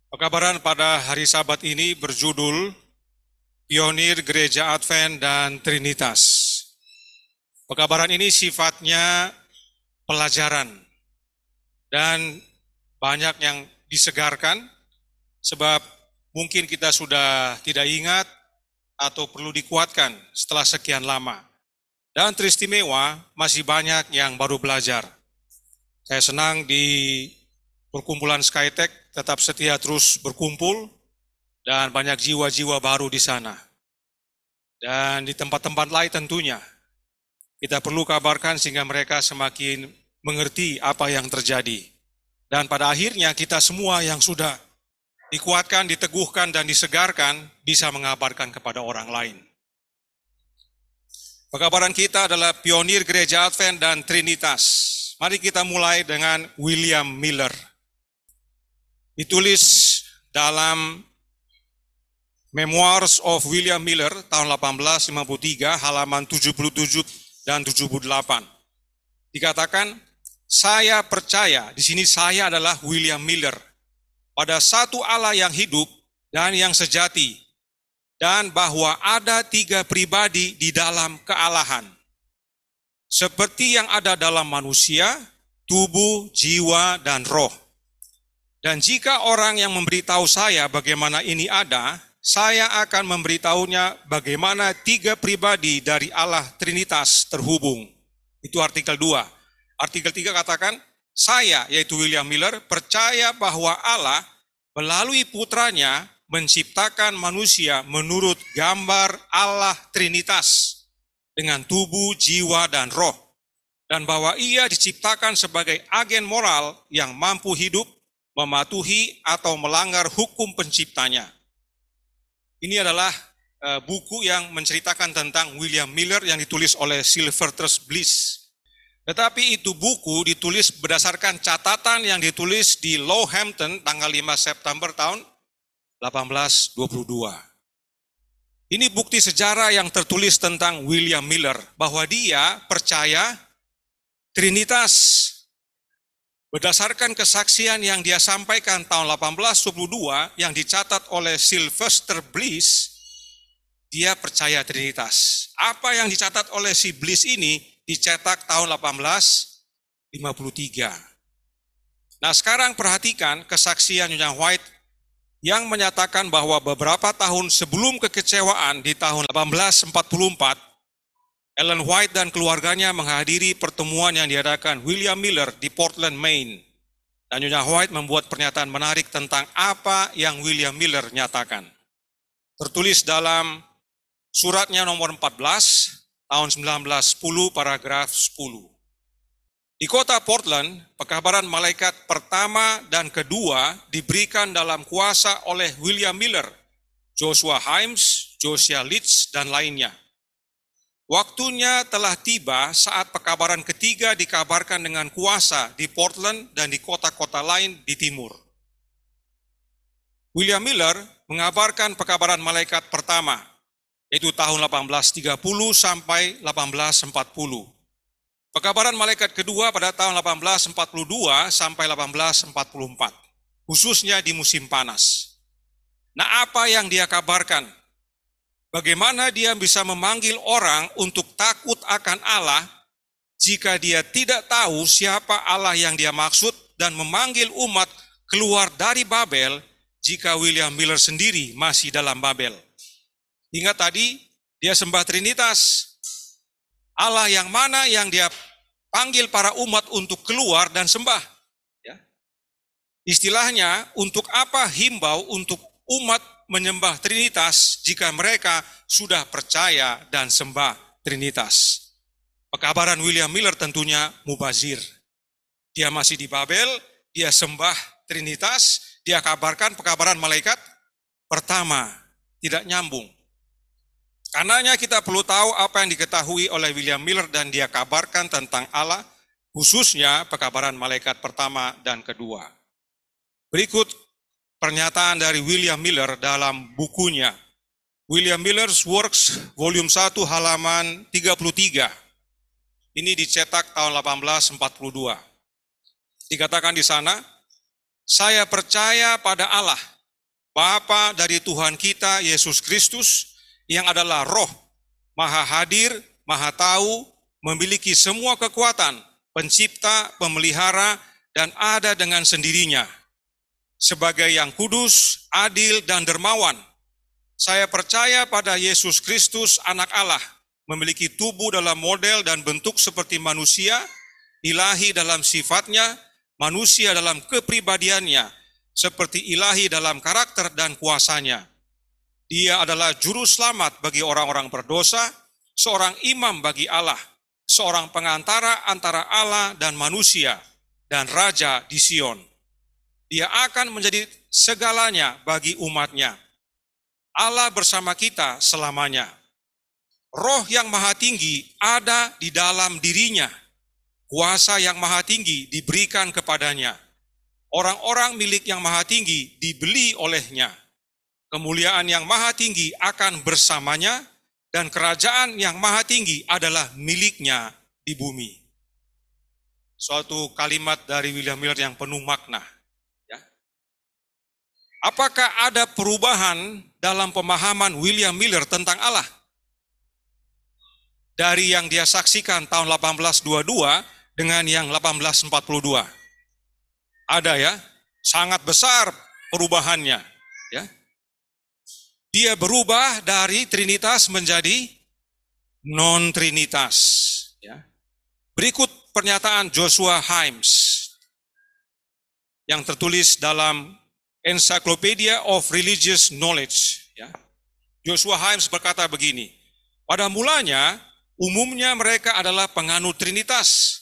Pekabaran pada hari Sabat ini berjudul Pionir Gereja Advent dan Trinitas. Pekabaran ini sifatnya pelajaran dan banyak yang disegarkan sebab mungkin kita sudah tidak ingat atau perlu dikuatkan setelah sekian lama. Dan teristimewa masih banyak yang baru belajar. Saya senang di perkumpulan Skytech tetap setia terus berkumpul dan banyak jiwa-jiwa baru di sana. Dan di tempat-tempat lain tentunya kita perlu kabarkan sehingga mereka semakin mengerti apa yang terjadi. Dan pada akhirnya kita semua yang sudah dikuatkan, diteguhkan, dan disegarkan bisa mengabarkan kepada orang lain. Pekabaran kita adalah Pionir Gereja Advent dan Trinitas. Mari kita mulai dengan William Miller. Ditulis dalam Memoirs of William Miller tahun 1853 halaman 77 dan 78. Dikatakan, saya percaya, di sini saya adalah William Miller, pada satu Allah yang hidup dan yang sejati, dan bahwa ada tiga pribadi di dalam kealahan. Seperti yang ada dalam manusia, tubuh, jiwa, dan roh. Dan jika orang yang memberitahu saya bagaimana ini ada, saya akan memberitahunya bagaimana tiga pribadi dari Allah Trinitas terhubung. Itu artikel 2. Artikel 3 katakan, saya, yaitu William Miller, percaya bahwa Allah melalui putranya menciptakan manusia menurut gambar Allah Trinitas dengan tubuh, jiwa, dan roh. Dan bahwa ia diciptakan sebagai agen moral yang mampu hidup, mematuhi atau melanggar hukum penciptanya. Ini adalah buku yang menceritakan tentang William Miller yang ditulis oleh Sylvester Bliss. Tetapi itu buku ditulis berdasarkan catatan yang ditulis di Lowhampton tanggal 5 September tahun 1822. Ini bukti sejarah yang tertulis tentang William Miller, bahwa dia percaya Trinitas. Berdasarkan kesaksian yang dia sampaikan tahun 1822 yang dicatat oleh Sylvester Bliss, dia percaya Trinitas. Apa yang dicatat oleh si Bliss ini dicetak tahun 1853. Nah, sekarang perhatikan kesaksian Nyonya White yang menyatakan bahwa beberapa tahun sebelum kekecewaan di tahun 1844, Ellen White dan keluarganya menghadiri pertemuan yang diadakan William Miller di Portland, Maine. Dan Nyonya White membuat pernyataan menarik tentang apa yang William Miller nyatakan. Tertulis dalam suratnya nomor 14 tahun 1910 paragraf 10. Di kota Portland, pekabaran malaikat pertama dan kedua diberikan dalam kuasa oleh William Miller, Joshua Himes, Josiah Leeds, dan lainnya. Waktunya telah tiba saat pekabaran ketiga dikabarkan dengan kuasa di Portland dan di kota-kota lain di timur. William Miller mengabarkan pekabaran malaikat pertama, yaitu tahun 1830 sampai 1840. Pekabaran malaikat kedua pada tahun 1842 sampai 1844, khususnya di musim panas. Nah, apa yang dia kabarkan? Bagaimana dia bisa memanggil orang untuk takut akan Allah jika dia tidak tahu siapa Allah yang dia maksud, dan memanggil umat keluar dari Babel jika William Miller sendiri masih dalam Babel. Hingga tadi dia sembah Trinitas. Allah yang mana yang dia panggil para umat untuk keluar dan sembah. Ya. Istilahnya, untuk apa himbau untuk umat menyembah Trinitas jika mereka sudah percaya dan sembah Trinitas? Pekabaran William Miller tentunya mubazir. Dia masih di Babel, dia sembah Trinitas, dia kabarkan pekabaran malaikat pertama, tidak nyambung. Karenanya kita perlu tahu apa yang diketahui oleh William Miller dan dia kabarkan tentang Allah, khususnya pekabaran malaikat pertama dan kedua. Berikut pernyataan dari William Miller dalam bukunya William Miller's Works volume 1 halaman 33. Ini dicetak tahun 1842. Dikatakan di sana, saya percaya pada Allah Bapa dari Tuhan kita Yesus Kristus yang adalah Roh, Maha hadir, Maha tahu, memiliki semua kekuatan, pencipta, pemelihara, dan ada dengan sendirinya. Sebagai yang kudus, adil, dan dermawan, saya percaya pada Yesus Kristus, Anak Allah, memiliki tubuh dalam model dan bentuk seperti manusia, ilahi dalam sifatnya, manusia dalam kepribadiannya, seperti ilahi dalam karakter dan kuasanya. Dia adalah juru selamat bagi orang-orang berdosa, seorang imam bagi Allah, seorang pengantara antara Allah dan manusia, dan Raja di Sion. Dia akan menjadi segalanya bagi umatnya. Allah bersama kita selamanya. Roh yang maha tinggi ada di dalam dirinya. Kuasa yang maha tinggi diberikan kepadanya. Orang-orang milik yang maha tinggi dibeli olehnya. Kemuliaan yang maha tinggi akan bersamanya, dan kerajaan yang maha tinggi adalah miliknya di bumi. Suatu kalimat dari William Miller yang penuh makna. Apakah ada perubahan dalam pemahaman William Miller tentang Allah? Dari yang dia saksikan tahun 1822 dengan yang 1842. Ada ya, sangat besar perubahannya. Ya. Dia berubah dari Trinitas menjadi non-Trinitas. Ya. Berikut pernyataan Joshua Himes yang tertulis dalam Encyclopedia of Religious Knowledge. Ya. Joshua Himes berkata begini, pada mulanya umumnya mereka adalah penganut Trinitas.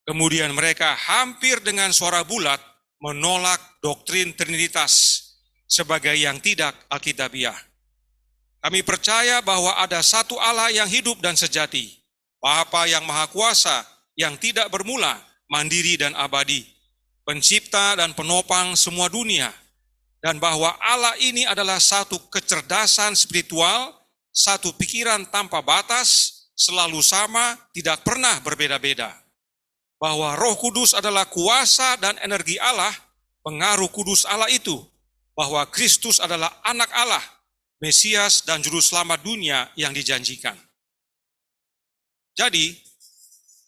Kemudian mereka hampir dengan suara bulat menolak doktrin Trinitas sebagai yang tidak alkitabiah. Kami percaya bahwa ada satu Allah yang hidup dan sejati, Bapa yang Maha Kuasa, yang tidak bermula, mandiri dan abadi, pencipta dan penopang semua dunia, dan bahwa Allah ini adalah satu kecerdasan spiritual, satu pikiran tanpa batas, selalu sama, tidak pernah berbeda-beda. Bahwa Roh Kudus adalah kuasa dan energi Allah, pengaruh kudus Allah itu, bahwa Kristus adalah anak Allah, Mesias dan Juru Selamat dunia yang dijanjikan. Jadi,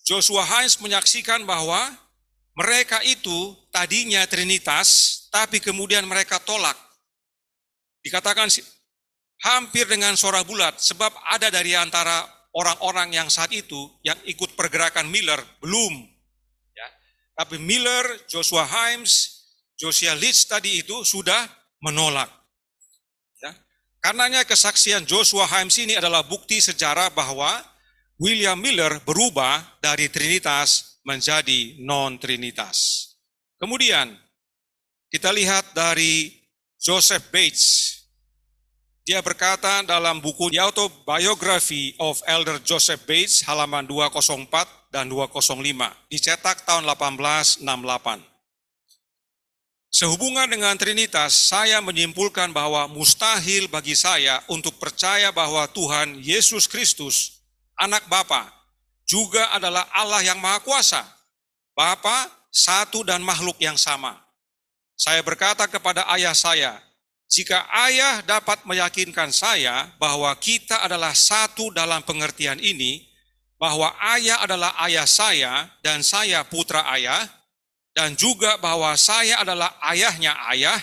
Joshua Himes menyaksikan bahwa mereka itu tadinya Trinitas, tapi kemudian mereka tolak. Dikatakan hampir dengan suara bulat, sebab ada dari antara orang-orang yang saat itu yang ikut pergerakan Miller, belum. Ya. Tapi Miller, Joshua Himes, Josiah Litz tadi itu sudah menolak. Ya. Karenanya kesaksian Joshua Himes ini adalah bukti sejarah bahwa William Miller berubah dari Trinitas menjadi non-Trinitas. Kemudian, kita lihat dari Joseph Bates. Dia berkata dalam buku The Autobiography of Elder Joseph Bates, halaman 204 dan 205, dicetak tahun 1868. Sehubungan dengan Trinitas, saya menyimpulkan bahwa mustahil bagi saya untuk percaya bahwa Tuhan Yesus Kristus, Anak Bapa, juga adalah Allah yang Maha Kuasa. Bapa, satu dan makhluk yang sama. Saya berkata kepada ayah saya, jika ayah dapat meyakinkan saya bahwa kita adalah satu dalam pengertian ini, bahwa ayah adalah ayah saya dan saya putra ayah, dan juga bahwa saya adalah ayahnya ayah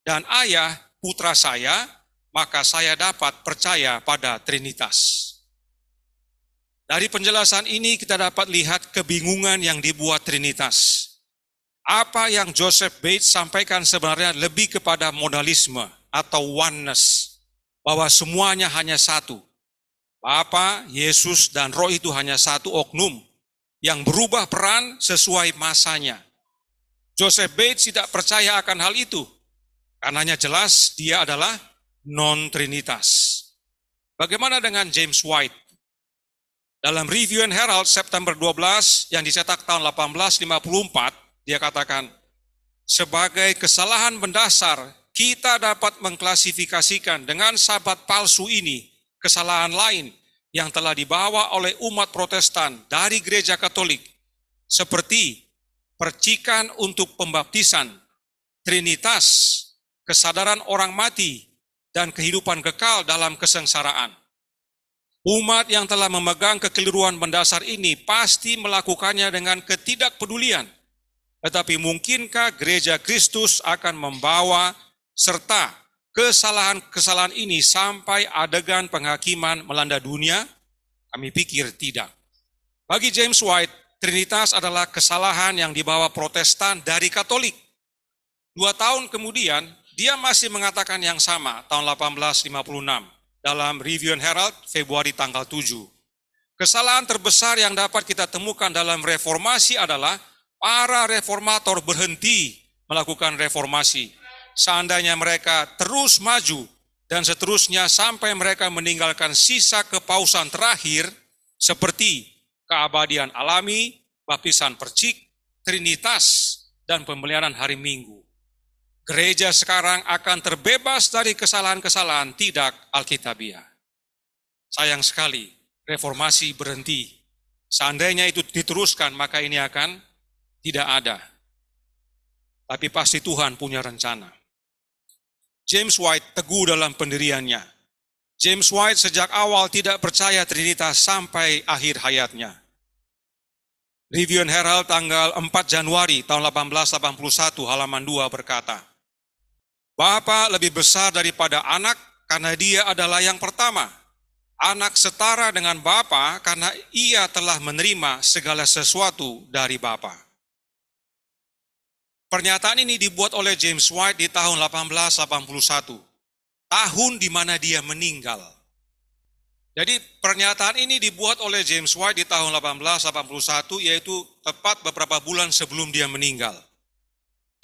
dan ayah putra saya, maka saya dapat percaya pada Trinitas. Dari penjelasan ini kita dapat lihat kebingungan yang dibuat Trinitas. Apa yang Joseph Bates sampaikan sebenarnya lebih kepada modalisme atau oneness, bahwa semuanya hanya satu. Bapa, Yesus, dan Roh itu hanya satu oknum yang berubah peran sesuai masanya. Joseph Bates tidak percaya akan hal itu, karenanya jelas dia adalah non-Trinitas. Bagaimana dengan James White? Dalam Review and Herald September 12 yang dicetak tahun 1854, dia katakan, sebagai kesalahan mendasar, kita dapat mengklasifikasikan dengan sahabat palsu ini kesalahan lain yang telah dibawa oleh umat Protestan dari gereja Katolik, seperti percikan untuk pembaptisan, Trinitas, kesadaran orang mati, dan kehidupan kekal dalam kesengsaraan. Umat yang telah memegang kekeliruan mendasar ini pasti melakukannya dengan ketidakpedulian. Tetapi mungkinkah gereja Kristus akan membawa serta kesalahan-kesalahan ini sampai adegan penghakiman melanda dunia? Kami pikir tidak. Bagi James White, Trinitas adalah kesalahan yang dibawa Protestan dari Katolik. 2 tahun kemudian, dia masih mengatakan yang sama, tahun 1856, dalam Review and Herald, Februari tanggal 7. Kesalahan terbesar yang dapat kita temukan dalam reformasi adalah para reformator berhenti melakukan reformasi. Seandainya mereka terus maju dan seterusnya sampai mereka meninggalkan sisa kepausan terakhir seperti keabadian alami, baptisan percik, trinitas, dan pemeliharaan hari Minggu. Gereja sekarang akan terbebas dari kesalahan-kesalahan tidak alkitabiah. Sayang sekali, reformasi berhenti. Seandainya itu diteruskan, maka ini akan tidak ada. Tapi pasti Tuhan punya rencana. James White teguh dalam pendiriannya. James White sejak awal tidak percaya Trinitas sampai akhir hayatnya. Review and Herald tanggal 4 Januari tahun 1881 halaman 2 berkata, Bapa lebih besar daripada anak karena dia adalah yang pertama. Anak setara dengan Bapa karena ia telah menerima segala sesuatu dari Bapa. Pernyataan ini dibuat oleh James White di tahun 1881, tahun di mana dia meninggal. Jadi pernyataan ini dibuat oleh James White di tahun 1881, yaitu tepat beberapa bulan sebelum dia meninggal.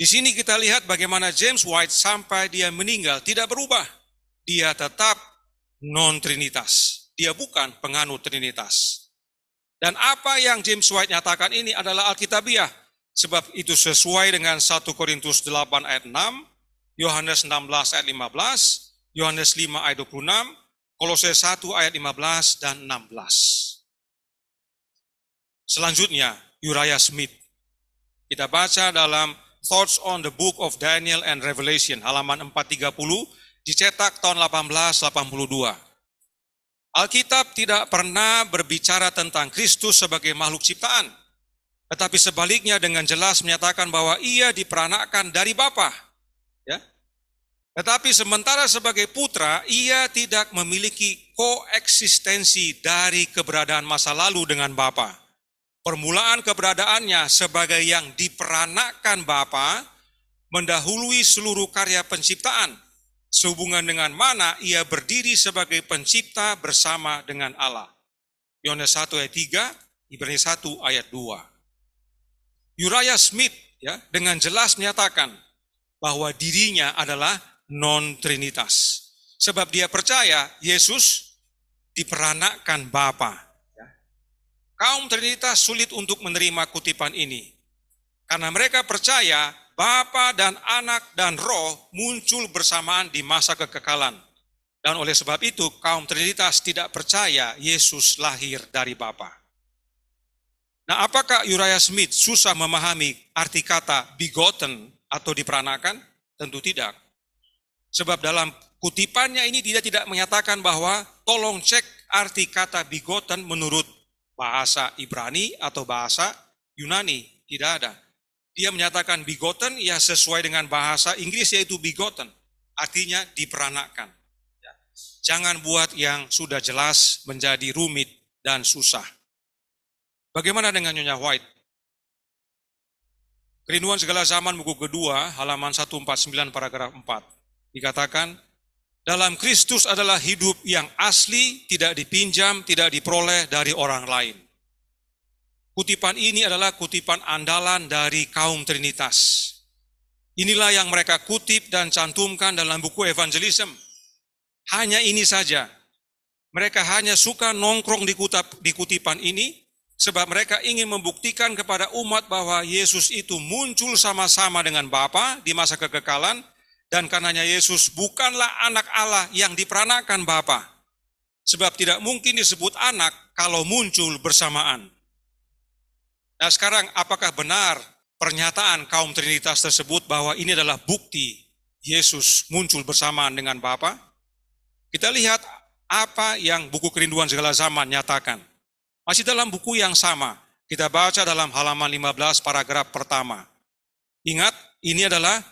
Di sini kita lihat bagaimana James White sampai dia meninggal tidak berubah. Dia tetap non-trinitas. Dia bukan penganut trinitas. Dan apa yang James White nyatakan ini adalah alkitabiah. Sebab itu sesuai dengan 1 Korintus 8 ayat 6, Yohanes 16 ayat 15, Yohanes 5 ayat 26, Kolose 1 ayat 15 dan 16. Selanjutnya, Uriah Smith. Kita baca dalam Thoughts on the Book of Daniel and Revelation, halaman 430, dicetak tahun 1882. Alkitab tidak pernah berbicara tentang Kristus sebagai makhluk ciptaan, tetapi sebaliknya dengan jelas menyatakan bahwa ia diperanakkan dari Bapa. Ya. Tetapi sementara sebagai putra, ia tidak memiliki koeksistensi dari keberadaan masa lalu dengan Bapa. Permulaan keberadaannya sebagai yang diperanakkan Bapa mendahului seluruh karya penciptaan, sehubungan dengan mana ia berdiri sebagai pencipta bersama dengan Allah. Yohanes 1 ayat 3, Ibrani 1 ayat 2. Uriah Smith ya, dengan jelas menyatakan bahwa dirinya adalah non-trinitas. Sebab dia percaya Yesus diperanakkan Bapa. Kaum Trinitas sulit untuk menerima kutipan ini. Karena mereka percaya Bapa dan Anak dan Roh muncul bersamaan di masa kekekalan. Dan oleh sebab itu kaum Trinitas tidak percaya Yesus lahir dari Bapa. Nah, apakah Uriah Smith susah memahami arti kata begotten atau diperanakan? Tentu tidak. Sebab dalam kutipannya ini dia tidak menyatakan bahwa tolong cek arti kata begotten menurut bahasa Ibrani atau bahasa Yunani. Tidak ada. Dia menyatakan begotten ya sesuai dengan bahasa Inggris yaitu begotten. Artinya diperanakkan. Jangan buat yang sudah jelas menjadi rumit dan susah. Bagaimana dengan Nyonya White? Kerinduan Segala Zaman buku kedua halaman 149 paragraf 4 dikatakan, dalam Kristus adalah hidup yang asli, tidak dipinjam, tidak diperoleh dari orang lain. Kutipan ini adalah kutipan andalan dari kaum Trinitas. Inilah yang mereka kutip dan cantumkan dalam buku evangelism. Hanya ini saja. Mereka hanya suka nongkrong di kutipan ini, sebab mereka ingin membuktikan kepada umat bahwa Yesus itu muncul sama-sama dengan Bapa di masa kekekalan, dan karenanya Yesus bukanlah anak Allah yang diperanakkan Bapa. Sebab tidak mungkin disebut anak kalau muncul bersamaan. Nah sekarang apakah benar pernyataan kaum Trinitas tersebut bahwa ini adalah bukti Yesus muncul bersamaan dengan Bapa, kita lihat apa yang buku Kerinduan Segala Zaman nyatakan. Masih dalam buku yang sama, kita baca dalam halaman 15 paragraf pertama. Ingat, ini adalah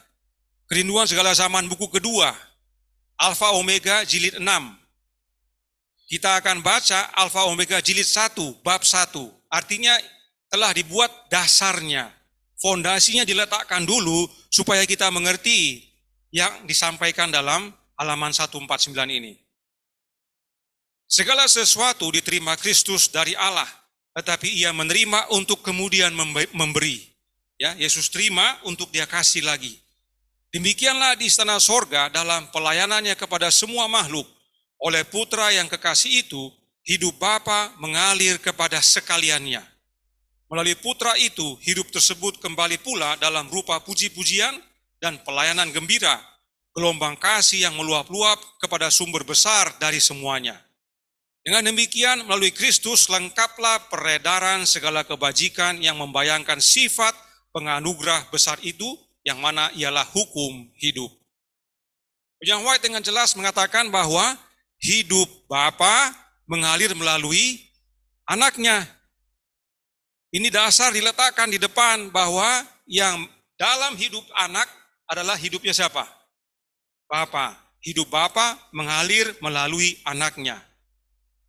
Kerinduan Segala Zaman buku kedua, Alfa Omega jilid 6. Kita akan baca Alfa Omega jilid 1, bab 1. Artinya telah dibuat dasarnya, fondasinya diletakkan dulu supaya kita mengerti yang disampaikan dalam halaman 149 ini. Segala sesuatu diterima Kristus dari Allah, tetapi ia menerima untuk kemudian memberi. Ya, Yesus terima untuk dia kasih lagi. Demikianlah di istana sorga dalam pelayanannya kepada semua makhluk. Oleh putra yang kekasih itu, hidup Bapa mengalir kepada sekaliannya. Melalui putra itu, hidup tersebut kembali pula dalam rupa puji-pujian dan pelayanan gembira, gelombang kasih yang meluap-luap kepada sumber besar dari semuanya. Dengan demikian, melalui Kristus lengkaplah peredaran segala kebajikan yang membayangkan sifat penganugerah besar itu, yang mana ialah hukum hidup. Yang White dengan jelas mengatakan bahwa hidup Bapa mengalir melalui anaknya. Ini dasar diletakkan di depan bahwa yang dalam hidup anak adalah hidupnya siapa? Bapa. Hidup Bapa mengalir melalui anaknya.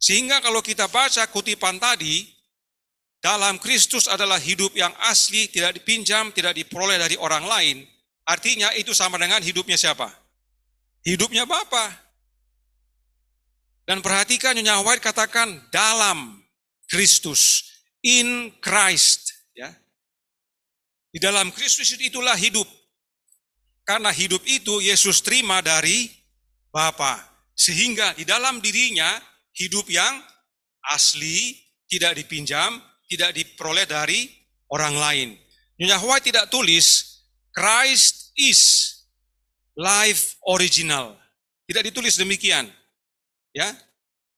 Sehingga kalau kita baca kutipan tadi, dalam Kristus adalah hidup yang asli, tidak dipinjam, tidak diperoleh dari orang lain. Artinya itu sama dengan hidupnya siapa? Hidupnya Bapa. Dan perhatikan Nyonya White katakan dalam Kristus, in Christ. Ya. Di dalam Kristus itulah hidup. Karena hidup itu Yesus terima dari Bapa. Sehingga di dalam dirinya hidup yang asli, tidak dipinjam, tidak diperoleh dari orang lain. Nyonya White tidak tulis, Christ is life original. Tidak ditulis demikian. Ya,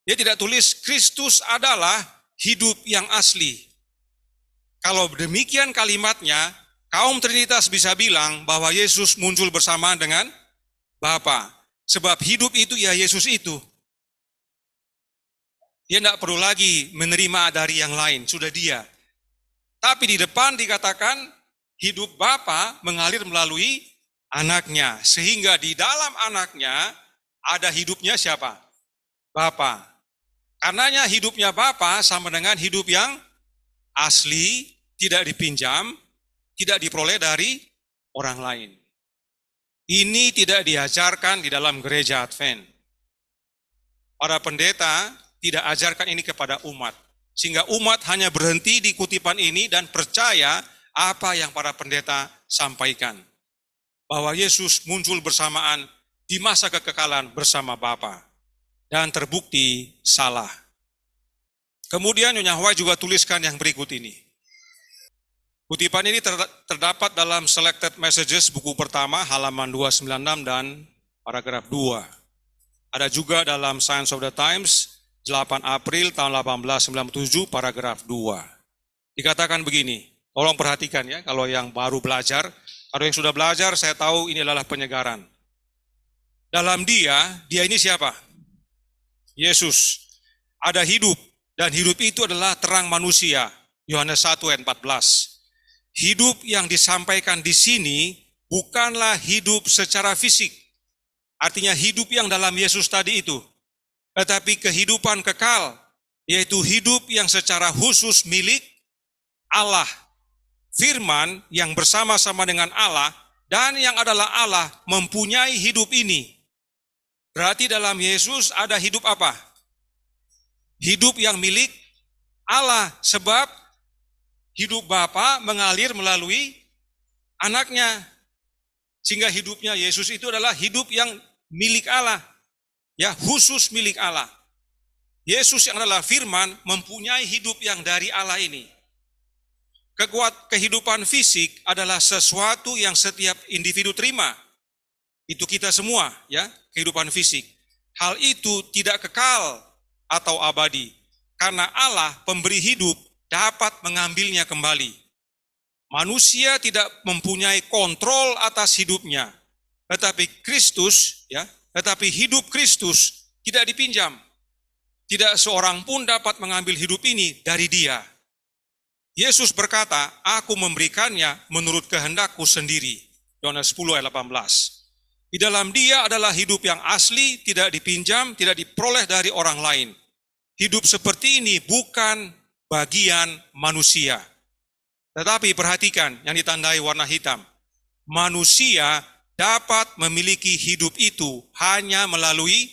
dia tidak tulis, Kristus adalah hidup yang asli. Kalau demikian kalimatnya, kaum Trinitas bisa bilang bahwa Yesus muncul bersamaan dengan Bapa. Sebab hidup itu ya Yesus itu. Dia tidak perlu lagi menerima dari yang lain, sudah dia. Tapi di depan dikatakan hidup Bapa mengalir melalui anaknya. Sehingga di dalam anaknya ada hidupnya siapa? Bapa. Karenanya hidupnya Bapa sama dengan hidup yang asli, tidak dipinjam, tidak diperoleh dari orang lain. Ini tidak diajarkan di dalam gereja Advent. Para pendeta tidak ajarkan ini kepada umat. Sehingga umat hanya berhenti di kutipan ini dan percaya apa yang para pendeta sampaikan. Bahwa Yesus muncul bersamaan di masa kekekalan bersama Bapa. Dan terbukti salah. Kemudian Nyonya White juga tuliskan yang berikut ini. Kutipan ini terdapat dalam Selected Messages buku pertama halaman 296 dan paragraf 2. Ada juga dalam Science of the Times 8 April tahun 1897 paragraf 2. Dikatakan begini, tolong perhatikan ya kalau yang baru belajar, kalau yang sudah belajar saya tahu ini adalah penyegaran. Dalam dia ini siapa? Yesus. Ada hidup dan hidup itu adalah terang manusia. Yohanes 1 ayat 14. Hidup yang disampaikan di sini bukanlah hidup secara fisik. Artinya hidup yang dalam Yesus tadi itu. Tetapi kehidupan kekal, yaitu hidup yang secara khusus milik Allah. Firman yang bersama-sama dengan Allah dan yang adalah Allah mempunyai hidup ini. Berarti dalam Yesus ada hidup apa? Hidup yang milik Allah. Sebab hidup Bapa mengalir melalui anaknya. Sehingga hidupnya Yesus itu adalah hidup yang milik Allah. Ya, khusus milik Allah. Yesus yang adalah firman mempunyai hidup yang dari Allah ini. Kehidupan fisik adalah sesuatu yang setiap individu terima. Itu kita semua, ya, kehidupan fisik. Hal itu tidak kekal atau abadi. Karena Allah pemberi hidup dapat mengambilnya kembali. Manusia tidak mempunyai kontrol atas hidupnya. tetapi Kristus, ya, tetapi hidup Kristus tidak dipinjam. Tidak seorang pun dapat mengambil hidup ini dari Dia. Yesus berkata, aku memberikannya menurut kehendakku sendiri. Yohanes 10 ayat 18. Di dalam Dia adalah hidup yang asli, tidak dipinjam, tidak diperoleh dari orang lain. Hidup seperti ini bukan bagian manusia. Tetapi perhatikan yang ditandai warna hitam. Manusia dapat memiliki hidup itu hanya melalui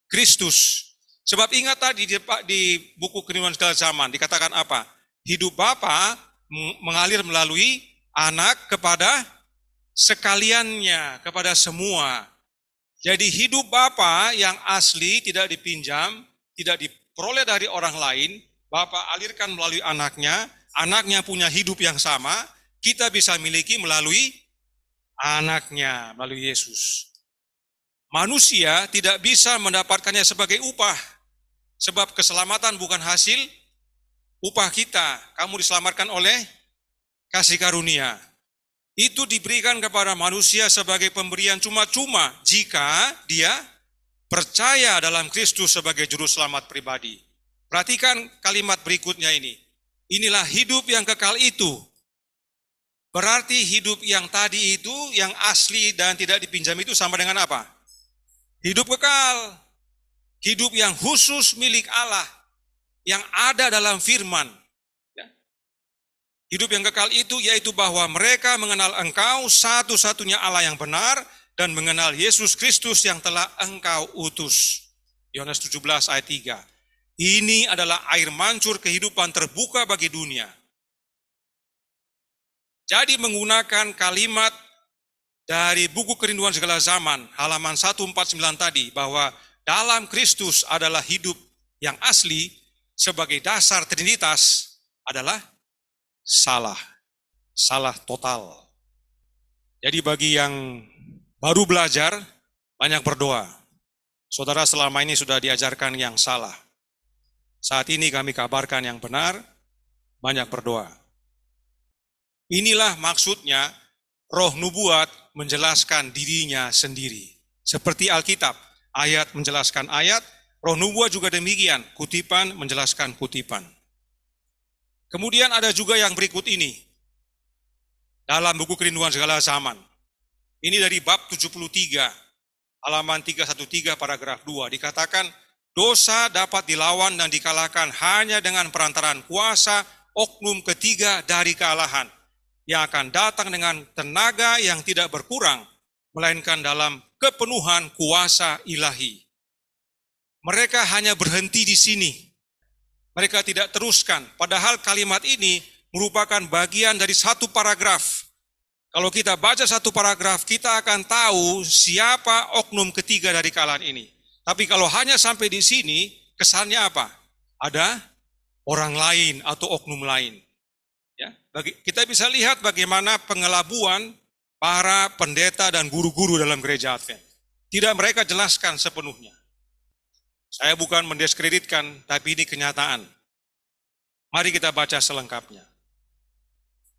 Kristus. Sebab ingat tadi di buku Kehidupan Segala Zaman dikatakan apa? Hidup Bapa mengalir melalui anak kepada sekaliannya, kepada semua. Jadi hidup Bapa yang asli tidak dipinjam, tidak diperoleh dari orang lain, Bapa alirkan melalui anaknya, anaknya punya hidup yang sama, kita bisa miliki melalui anaknya, melalui Yesus. Manusia tidak bisa mendapatkannya sebagai upah. Sebab keselamatan bukan hasil upah kita. Kamu diselamatkan oleh kasih karunia. Itu diberikan kepada manusia sebagai pemberian cuma-cuma jika dia percaya dalam Kristus sebagai juru selamat pribadi. Perhatikan kalimat berikutnya ini. Inilah hidup yang kekal itu. Berarti hidup yang tadi itu, yang asli dan tidak dipinjam itu sama dengan apa? Hidup kekal. Hidup yang khusus milik Allah, yang ada dalam firman. Hidup yang kekal itu yaitu bahwa mereka mengenal Engkau satu-satunya Allah yang benar dan mengenal Yesus Kristus yang telah Engkau utus. Yohanes 17 ayat 3. Ini adalah air mancur kehidupan terbuka bagi dunia. Jadi menggunakan kalimat dari buku Kerinduan Segala Zaman, halaman 149 tadi, bahwa dalam Kristus adalah hidup yang asli sebagai dasar Trinitas adalah salah total. Jadi bagi yang baru belajar, banyak berdoa. Saudara selama ini sudah diajarkan yang salah. Saat ini kami kabarkan yang benar, banyak berdoa. Inilah maksudnya roh nubuat menjelaskan dirinya sendiri. Seperti Alkitab. Ayat menjelaskan ayat, roh nubuat juga demikian, kutipan menjelaskan kutipan. Kemudian ada juga yang berikut ini, dalam buku Kerinduan Segala Zaman. Ini dari bab 73, halaman 313 paragraf 2, dikatakan, dosa dapat dilawan dan dikalahkan hanya dengan perantaraan kuasa oknum ketiga dari kealahan, yang akan datang dengan tenaga yang tidak berkurang, melainkan dalam kepenuhan kuasa ilahi. Mereka hanya berhenti di sini. Mereka tidak teruskan. Padahal kalimat ini merupakan bagian dari satu paragraf. Kalau kita baca satu paragraf, kita akan tahu siapa oknum ketiga dari kealahan ini. Tapi kalau hanya sampai di sini, kesannya apa? Ada orang lain atau oknum lain. Ya, kita bisa lihat bagaimana pengelabuan para pendeta dan guru-guru dalam gereja Advent. Tidak mereka jelaskan sepenuhnya. Saya bukan mendiskreditkan, tapi ini kenyataan. Mari kita baca selengkapnya.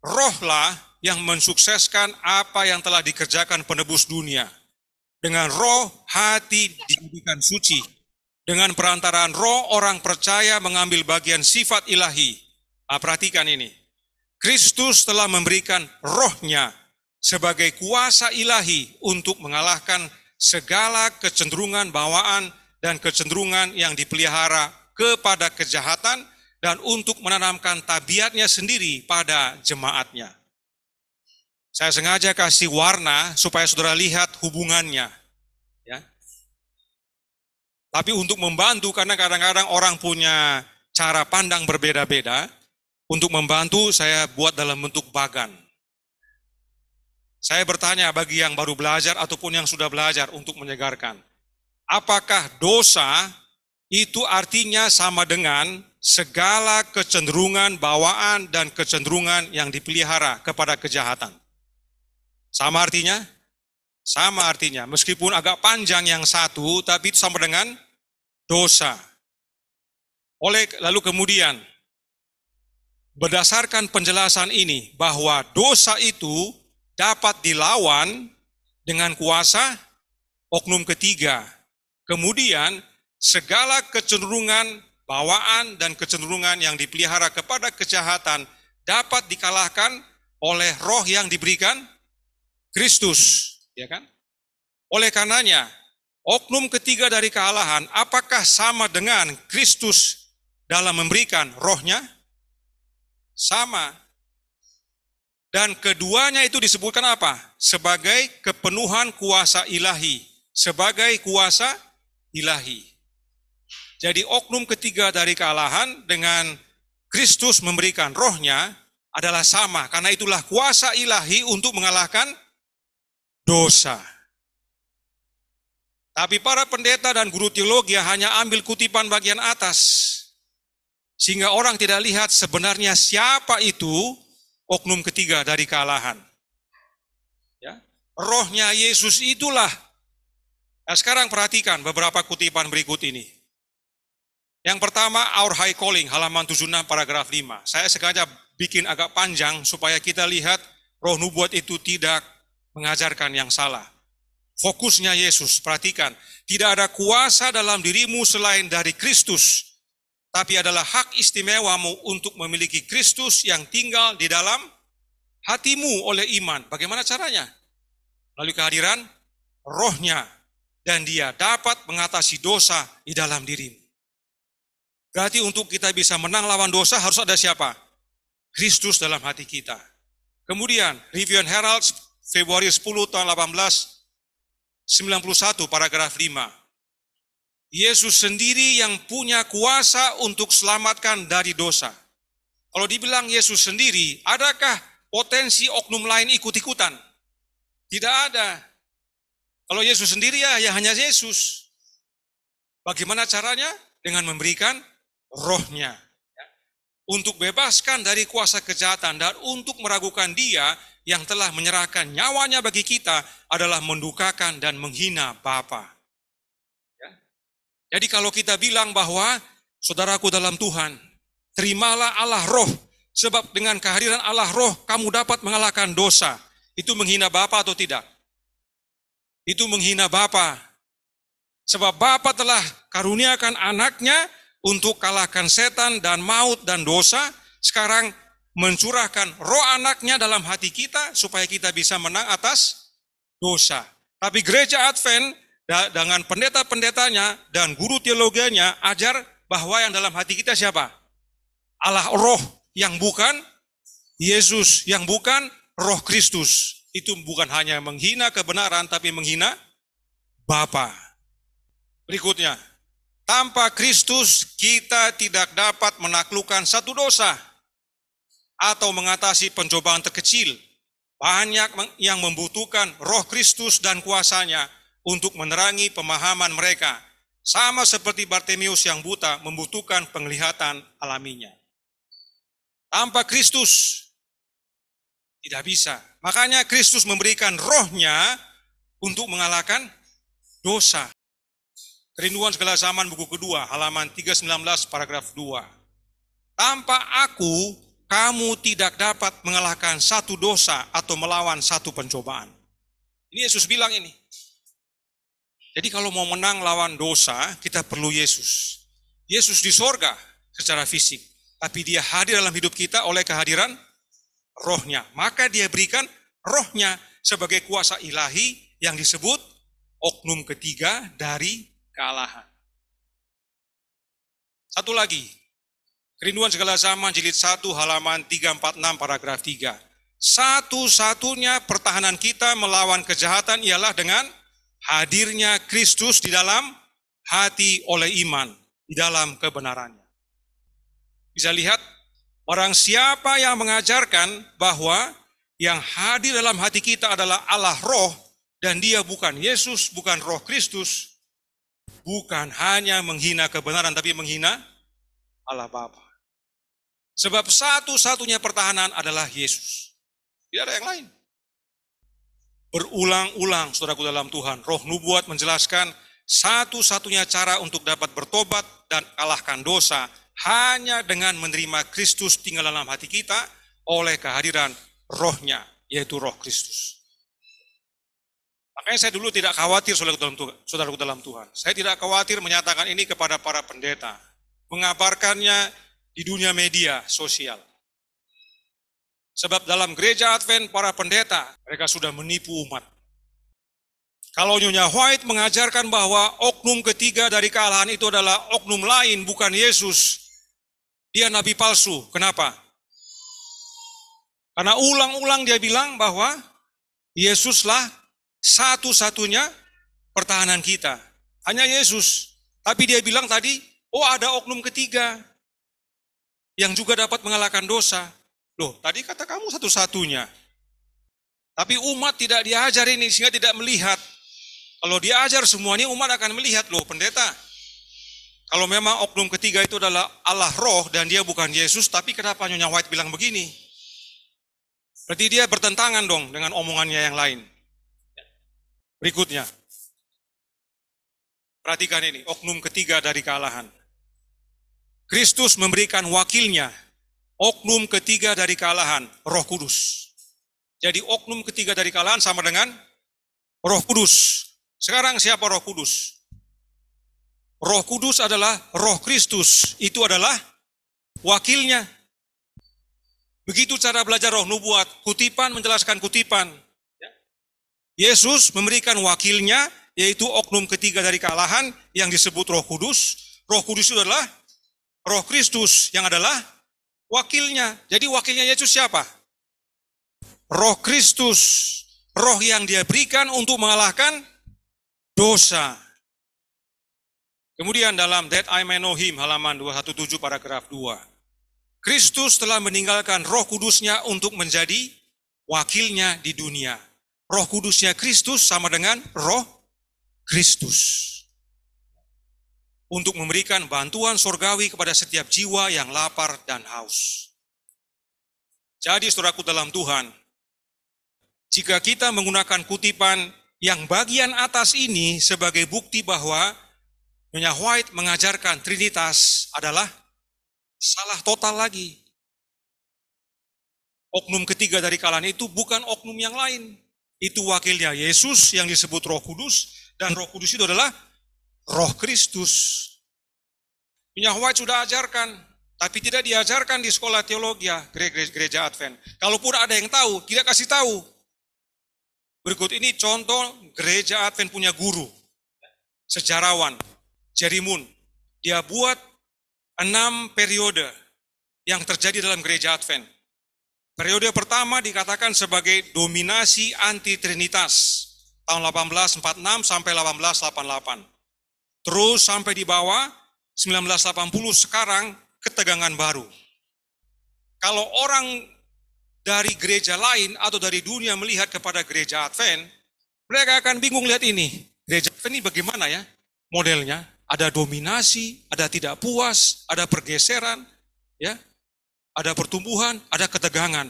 Rohlah yang mensukseskan apa yang telah dikerjakan penebus dunia. Dengan roh hati dijadikan suci. Dengan perantaraan roh orang percaya mengambil bagian sifat ilahi. Perhatikan ini. Kristus telah memberikan rohnya sebagai kuasa ilahi untuk mengalahkan segala kecenderungan bawaan dan kecenderungan yang dipelihara kepada kejahatan dan untuk menanamkan tabiatnya sendiri pada jemaatnya. Saya sengaja kasih warna supaya saudara lihat hubungannya. Ya. Tapi untuk membantu, karena kadang-kadang orang punya cara pandang berbeda-beda, untuk membantu saya buat dalam bentuk bagan. Saya bertanya bagi yang baru belajar ataupun yang sudah belajar untuk menyegarkan. Apakah dosa itu artinya sama dengan segala kecenderungan bawaan dan kecenderungan yang dipelihara kepada kejahatan? Sama artinya? Sama artinya. Meskipun agak panjang yang satu, tapi itu sama dengan dosa. Lalu kemudian, berdasarkan penjelasan ini bahwa dosa itu dapat dilawan dengan kuasa oknum ketiga. Kemudian segala kecenderungan, bawaan dan kecenderungan yang dipelihara kepada kejahatan dapat dikalahkan oleh roh yang diberikan Kristus, ya kan? Oleh karenanya, oknum ketiga dari kealahan apakah sama dengan Kristus dalam memberikan rohnya? Sama. Dan keduanya itu disebutkan apa? Sebagai kepenuhan kuasa ilahi. Sebagai kuasa ilahi. Jadi oknum ketiga dari kealahan dengan Kristus memberikan rohnya adalah sama. Karena itulah kuasa ilahi untuk mengalahkan dosa. Tapi para pendeta dan guru teologi hanya ambil kutipan bagian atas. Sehingga orang tidak lihat sebenarnya siapa itu oknum ketiga dari kealahan. Ya, rohnya Yesus itulah. Nah, sekarang perhatikan beberapa kutipan berikut ini. Yang pertama, Our High Calling, halaman 76 paragraf 5. Saya sengaja bikin agak panjang supaya kita lihat roh nubuat itu tidak mengajarkan yang salah. Fokusnya Yesus, perhatikan. Tidak ada kuasa dalam dirimu selain dari Kristus. Tapi adalah hak istimewamu untuk memiliki Kristus yang tinggal di dalam hatimu oleh iman. Bagaimana caranya? Melalui kehadiran rohnya. Dan dia dapat mengatasi dosa di dalam dirimu. Berarti untuk kita bisa menang lawan dosa harus ada siapa? Kristus dalam hati kita. Kemudian, Review and Herald, Februari 10 tahun 1891, paragraf 5. Yesus sendiri yang punya kuasa untuk selamatkan dari dosa. Kalau dibilang Yesus sendiri, adakah potensi oknum lain ikut-ikutan? Tidak ada. Kalau Yesus sendiri ya hanya Yesus. Bagaimana caranya? Dengan memberikan rohnya. Untuk bebaskan dari kuasa kejahatan dan untuk meragukan dia yang telah menyerahkan nyawanya bagi kita adalah mendukakan dan menghina Bapa. Jadi kalau kita bilang bahwa saudaraku dalam Tuhan, terimalah Allah roh, sebab dengan kehadiran Allah roh kamu dapat mengalahkan dosa. Itu menghina Bapa atau tidak? Itu menghina Bapa. Sebab Bapa telah karuniakan anaknya untuk kalahkan setan dan maut dan dosa, sekarang mencurahkan roh anaknya dalam hati kita supaya kita bisa menang atas dosa. Tapi gereja Advent dengan pendeta-pendetanya dan guru teologianya ajar bahwa yang dalam hati kita siapa? Allah roh yang bukan Yesus, yang bukan roh Kristus. Itu bukan hanya menghina kebenaran tapi menghina Bapa. Berikutnya, tanpa Kristus kita tidak dapat menaklukkan satu dosa atau mengatasi pencobaan terkecil. Banyak yang membutuhkan roh Kristus dan kuasanya untuk menerangi pemahaman mereka. Sama seperti Bartimeus yang buta membutuhkan penglihatan alaminya. Tanpa Kristus tidak bisa. Makanya Kristus memberikan rohnya untuk mengalahkan dosa. Kerinduan segala zaman buku kedua, halaman 319 paragraf 2. Tanpa aku, kamu tidak dapat mengalahkan satu dosa atau melawan satu pencobaan. Ini Yesus bilang ini. Jadi kalau mau menang lawan dosa, kita perlu Yesus. Yesus di sorga secara fisik, tapi dia hadir dalam hidup kita oleh kehadiran rohnya. Maka dia berikan rohnya sebagai kuasa ilahi yang disebut oknum ketiga dari kealahan. Satu lagi, Kerinduan Segala Zaman jilid 1 halaman 346 paragraf 3. Satu-satunya pertahanan kita melawan kejahatan ialah dengan hadirnya Kristus di dalam hati oleh iman, di dalam kebenarannya. Bisa lihat, orang siapa yang mengajarkan bahwa yang hadir dalam hati kita adalah Allah roh, dan dia bukan Yesus, bukan roh Kristus, bukan hanya menghina kebenaran, tapi menghina Allah Bapa. Sebab satu-satunya pertahanan adalah Yesus. Tidak ada yang lain. Berulang-ulang, saudaraku dalam Tuhan, roh nubuat menjelaskan satu-satunya cara untuk dapat bertobat dan kalahkan dosa hanya dengan menerima Kristus tinggal dalam hati kita oleh kehadiran rohnya, yaitu roh Kristus. Makanya saya dulu tidak khawatir, saudaraku dalam Tuhan. Saya tidak khawatir menyatakan ini kepada para pendeta. Mengabarkannya di dunia media sosial. Sebab dalam gereja Advent, para pendeta, mereka sudah menipu umat. Kalau Nyonya White mengajarkan bahwa oknum ketiga dari kealahan itu adalah oknum lain, bukan Yesus, dia nabi palsu. Kenapa? Karena ulang-ulang dia bilang bahwa Yesuslah satu-satunya pertahanan kita. Hanya Yesus. Tapi dia bilang tadi, oh ada oknum ketiga yang juga dapat mengalahkan dosa. Loh, tadi kata kamu satu-satunya. Tapi umat tidak diajar ini sehingga tidak melihat. Kalau diajar semuanya umat akan melihat, loh pendeta. Kalau memang oknum ketiga itu adalah Allah Roh dan dia bukan Yesus, tapi kenapa Nyonya White bilang begini? Berarti dia bertentangan dong dengan omongannya yang lain. Berikutnya, perhatikan ini, oknum ketiga dari kealahan. Kristus memberikan wakilnya, oknum ketiga dari kealahan, Roh Kudus. Jadi oknum ketiga dari kealahan sama dengan Roh Kudus. Sekarang siapa Roh Kudus? Roh Kudus adalah Roh Kristus, itu adalah wakilnya. Begitu cara belajar roh nubuat, kutipan menjelaskan kutipan. Yesus memberikan wakilnya, yaitu oknum ketiga dari kealahan yang disebut Roh Kudus. Roh Kudus itu adalah Roh Kristus yang adalah wakilnya. Jadi wakilnya Yesus siapa? Roh Kristus. Roh yang dia berikan untuk mengalahkan dosa. Kemudian dalam That I May Know Him, halaman 217 paragraf 2. Kristus telah meninggalkan Roh Kudusnya untuk menjadi wakilnya di dunia. Roh Kudusnya Kristus sama dengan Roh Kristus. Untuk memberikan bantuan surgawi kepada setiap jiwa yang lapar dan haus. Jadi saudaraku dalam Tuhan, jika kita menggunakan kutipan yang bagian atas ini sebagai bukti bahwa Nyonya White mengajarkan Trinitas adalah salah total lagi. Oknum ketiga dari kealahan itu bukan oknum yang lain. Itu wakilnya Yesus yang disebut Roh Kudus, dan Roh Kudus itu adalah Roh Kristus. Nyonya White sudah ajarkan, tapi tidak diajarkan di sekolah teologi gereja Advent. Kalaupun ada yang tahu, tidak kasih tahu. Berikut ini contoh gereja Advent punya guru, sejarawan, Jerry Moon. Dia buat 6 periode yang terjadi dalam gereja Advent. Periode pertama dikatakan sebagai dominasi anti-trinitas, tahun 1846 sampai 1888. Terus sampai di bawah, 1980 sekarang ketegangan baru. Kalau orang dari gereja lain atau dari dunia melihat kepada gereja Advent, mereka akan bingung lihat ini. Gereja Advent ini bagaimana ya modelnya? Ada dominasi, ada tidak puas, ada pergeseran, ya, ada pertumbuhan, ada ketegangan.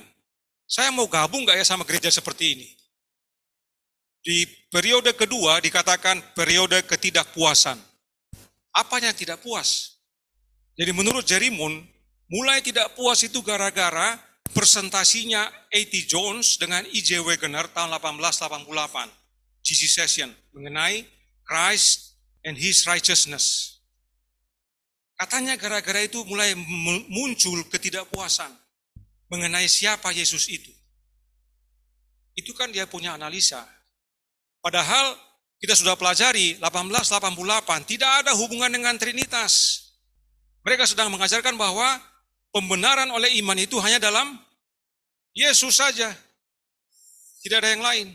Saya mau gabung nggak ya sama gereja seperti ini? Di periode kedua dikatakan periode ketidakpuasan. Apa yang tidak puas? Jadi menurut Jerry Moon, mulai tidak puas itu gara-gara presentasinya A.T. Jones dengan E.J. Wegener tahun 1888, GC Session, mengenai Christ and His Righteousness. Katanya gara-gara itu mulai muncul ketidakpuasan mengenai siapa Yesus itu. Itu kan dia punya analisa. Padahal kita sudah pelajari 1888 tidak ada hubungan dengan Trinitas. Mereka sedang mengajarkan bahwa pembenaran oleh iman itu hanya dalam Yesus saja. Tidak ada yang lain.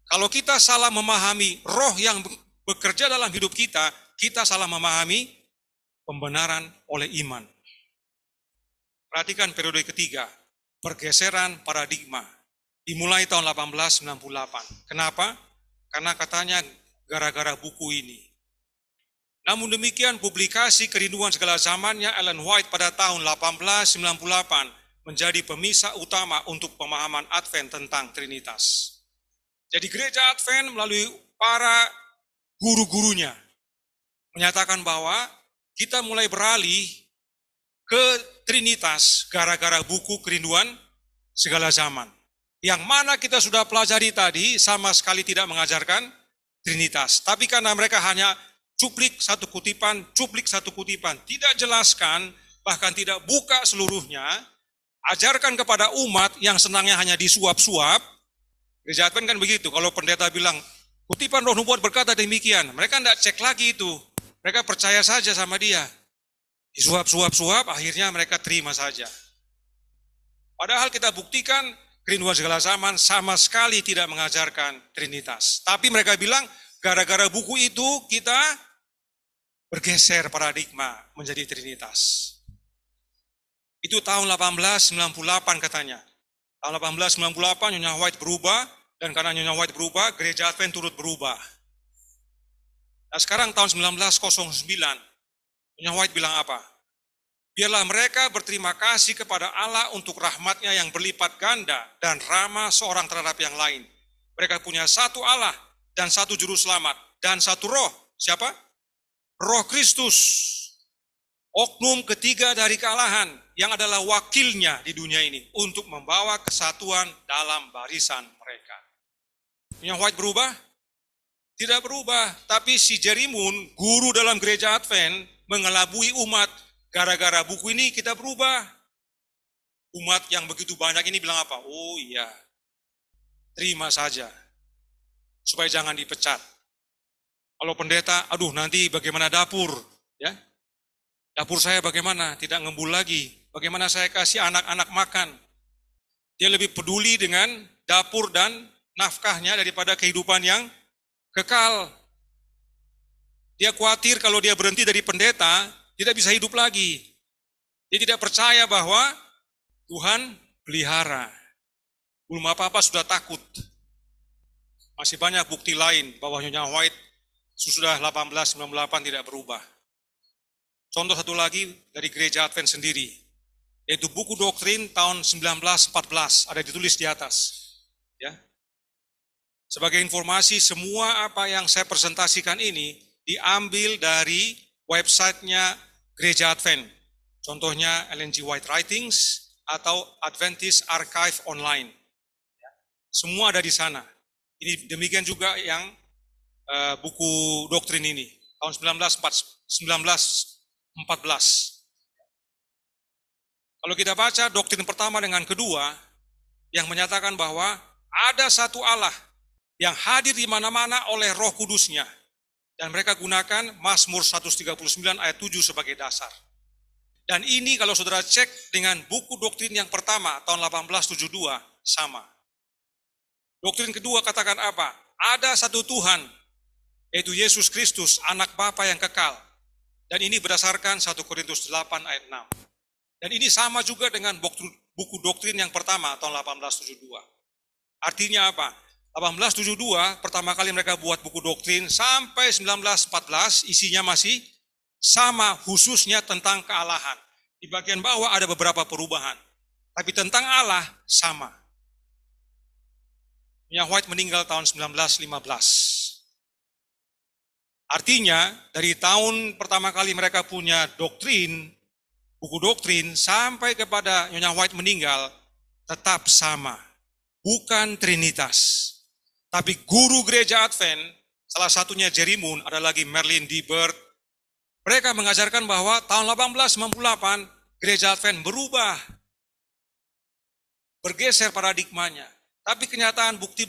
Kalau kita salah memahami roh yang bekerja dalam hidup kita, kita salah memahami pembenaran oleh iman. Perhatikan periode ketiga, pergeseran paradigma. Dimulai tahun 1898. Kenapa? Karena katanya gara-gara buku ini. Namun demikian publikasi Kerinduan Segala Zamannya Ellen White pada tahun 1898 menjadi pemisah utama untuk pemahaman Advent tentang Trinitas. Jadi gereja Advent melalui para guru-gurunya menyatakan bahwa kita mulai beralih ke Trinitas gara-gara buku Kerinduan Segala Zaman. Yang mana kita sudah pelajari tadi sama sekali tidak mengajarkan Trinitas. Tapi karena mereka hanya cuplik satu kutipan, tidak jelaskan, bahkan tidak buka seluruhnya, ajarkan kepada umat yang senangnya hanya disuap-suap. Gereja Advent kan begitu, kalau pendeta bilang, kutipan Roh Nubuat berkata demikian, mereka tidak cek lagi itu. Mereka percaya saja sama dia. Disuap-suap, akhirnya mereka terima saja. Padahal kita buktikan, kerinduan segala zaman sama sekali tidak mengajarkan Trinitas. Tapi mereka bilang, gara-gara buku itu kita bergeser paradigma menjadi Trinitas. Itu tahun 1898 katanya. Tahun 1898 Nyonya White berubah, dan karena Nyonya White berubah, Gereja Advent turut berubah. Nah sekarang tahun 1909, Nyonya White bilang apa? Biarlah mereka berterima kasih kepada Allah untuk rahmat-Nya yang berlipat ganda dan ramah seorang terhadap yang lain. Mereka punya satu Allah dan satu juru selamat dan satu roh. Siapa? Roh Kristus. Oknum ketiga dari kealahan yang adalah wakilnya di dunia ini untuk membawa kesatuan dalam barisan mereka. Yang White berubah? Tidak berubah, tapi si Jerry Moon, guru dalam Gereja Advent, mengelabui umat. Gara-gara buku ini kita berubah. Umat yang begitu banyak ini bilang apa? Oh iya, terima saja. Supaya jangan dipecat. Kalau pendeta, aduh nanti bagaimana dapur? Ya, dapur saya bagaimana? Tidak ngembul lagi. Bagaimana saya kasih anak-anak makan? Dia lebih peduli dengan dapur dan nafkahnya daripada kehidupan yang kekal. Dia khawatir kalau dia berhenti dari pendeta, tidak bisa hidup lagi. Dia tidak percaya bahwa Tuhan pelihara. Belum apa-apa sudah takut. Masih banyak bukti lain bahwa Nyonya White sudah 1898 tidak berubah. Contoh satu lagi dari Gereja Advent sendiri, yaitu buku doktrin tahun 1914, ada ditulis di atas. Ya. Sebagai informasi, semua apa yang saya presentasikan ini diambil dari websitenya Gereja Advent. Contohnya Ellen G. White Writings atau Adventist Archive Online. Semua ada di sana. Ini demikian juga yang buku doktrin ini, tahun 1914. Kalau kita baca doktrin pertama dengan kedua, yang menyatakan bahwa ada satu Allah yang hadir di mana-mana oleh Roh Kudus-Nya. Dan mereka gunakan Mazmur 139 ayat 7 sebagai dasar. Dan ini kalau saudara cek dengan buku doktrin yang pertama tahun 1872 sama. Doktrin kedua katakan apa? Ada satu Tuhan, yaitu Yesus Kristus, anak Bapa yang kekal. Dan ini berdasarkan 1 Korintus 8 ayat 6. Dan ini sama juga dengan buku doktrin yang pertama tahun 1872. Artinya apa? 1872 pertama kali mereka buat buku doktrin sampai 1914 isinya masih sama, khususnya tentang kealahan. Di bagian bawah ada beberapa perubahan. Tapi tentang Allah sama. Nyonya White meninggal tahun 1915. Artinya dari tahun pertama kali mereka punya doktrin, buku doktrin sampai kepada Nyonya White meninggal tetap sama. Bukan Trinitas. Tapi guru Gereja Advent, salah satunya Jerry Moon, ada lagi Merlin D. Bird. Mereka mengajarkan bahwa tahun 1898 Gereja Advent berubah. Bergeser paradigmanya. Tapi kenyataan bukti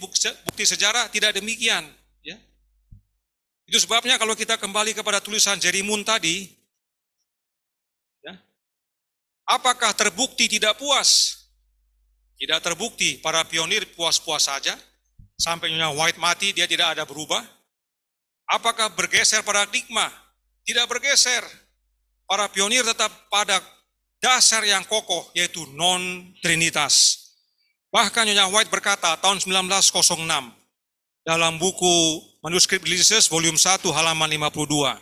sejarah tidak demikian. Ya. Itu sebabnya kalau kita kembali kepada tulisan Jerry Moon tadi, ya, apakah terbukti tidak puas? Tidak terbukti, para pionir puas-puas saja. Sampai Nyonya White mati, dia tidak ada berubah. Apakah bergeser paradigma? Tidak bergeser. Para pionir tetap pada dasar yang kokoh, yaitu non-trinitas. Bahkan Nyonya White berkata tahun 1906, dalam buku Manuskrip Genesis volume 1 halaman 52,